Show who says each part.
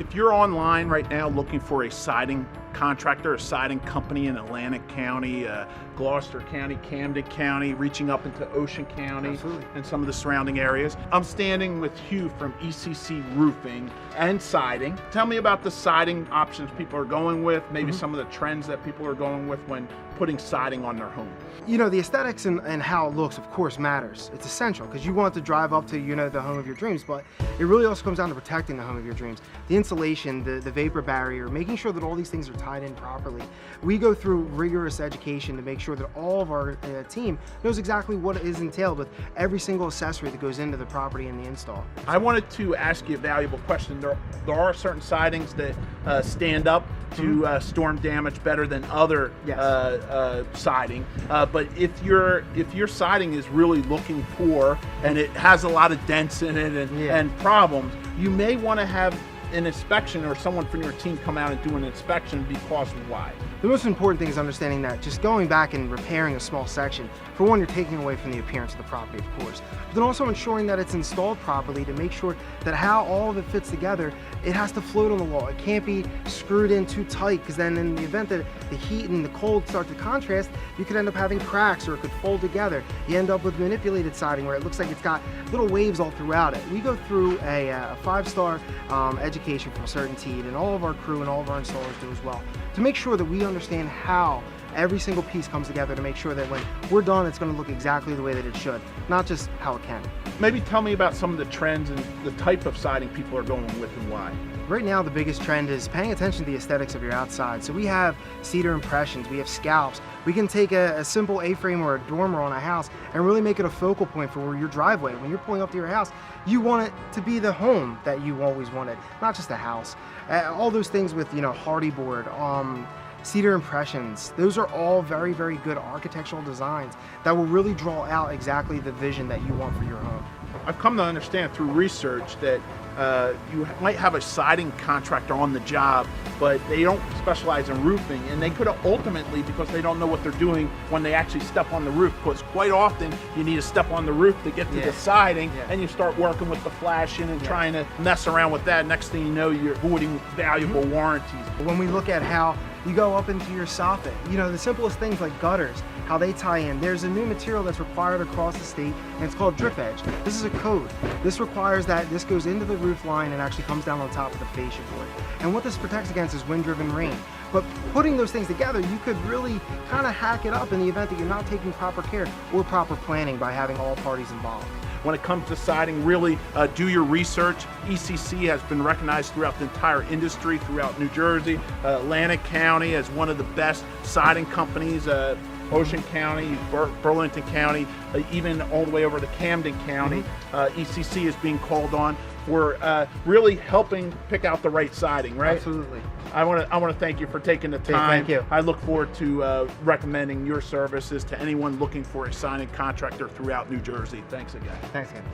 Speaker 1: If you're online right now looking for a siding contractor, a siding company in Atlantic County, Gloucester County, Camden County, reaching up into Ocean County,
Speaker 2: Absolutely.
Speaker 1: and some of the surrounding areas. I'm standing with Hugh from ECC Roofing and Siding. Tell me about the siding options people are going with, maybe some of the trends that people are going with when putting siding on their home.
Speaker 2: You know, the aesthetics and how it looks, of course, matters. It's essential because you want to drive up to, you know, the home of your dreams, but it really also comes down to protecting the home of your dreams. The insulation, the vapor barrier, making sure that all these things are tied in properly. We go through rigorous education to make sure that all of our team knows exactly what is entailed with every single accessory that goes into the property and the install.
Speaker 1: I wanted to ask you a valuable question. There are certain sidings that stand up to storm damage better than other siding. But if your siding is really looking poor and it has a lot of dents in it and problems, you may want to have an inspection or someone from your team come out and do an inspection because why?
Speaker 2: The most important thing is understanding that just going back and repairing a small section, for one, you're taking away from the appearance of the property, of course, but then also ensuring that it's installed properly to make sure that how all of it fits together, it has to float on the wall. It can't be screwed in too tight, because then in the event that the heat and the cold start to contrast, you could end up having cracks or it could fold together. You end up with manipulated siding where it looks like it's got little waves all throughout it. We go through a 5-star education from Certainty, and all of our crew and all of our installers do as well, to make sure that we understand how every single piece comes together to make sure that when we're done, it's going to look exactly the way that it should, not just how it can.
Speaker 1: Maybe tell me about some of the trends and the type of siding people are going with and why.
Speaker 2: Right now, the biggest trend is paying attention to the aesthetics of your outside. So we have cedar impressions, we have scalps. We can take a simple A-frame or a dormer on a house and really make it a focal point for your driveway. When you're pulling up to your house, you want it to be the home that you always wanted, not just a house. All those things with, you know, hardy board, cedar impressions, those are all very, very good architectural designs that will really draw out exactly the vision that you want for your home.
Speaker 1: I've come to understand through research that you might have a siding contractor on the job, but they don't specialize in roofing, and they could ultimately, because they don't know what they're doing when they actually step on the roof, because quite often you need to step on the roof to get to the siding, and you start working with the flashing and trying to mess around with that. Next thing you know, you're voiding valuable warranties.
Speaker 2: When we look at how you go up into your soffit, you know, the simplest things like gutters, how they tie in. There's a new material that's required across the state, and it's called drip edge. This is a code. This requires that this goes into the roof line and actually comes down on top of the fascia board. And what this protects against is wind-driven rain. But putting those things together, you could really kind of hack it up in the event that you're not taking proper care or proper planning by having all parties involved.
Speaker 1: When it comes to siding, really do your research. ECC has been recognized throughout the entire industry, throughout New Jersey, Atlantic County as one of the best siding companies, Ocean County, Burlington County, even all the way over to Camden County. ECC is being called on for really helping pick out the right siding, right?
Speaker 2: Absolutely.
Speaker 1: I want to thank you for taking the time.
Speaker 2: Thank you.
Speaker 1: I look forward to recommending your services to anyone looking for a siding contractor throughout New Jersey. Thanks again.
Speaker 2: Thanks again.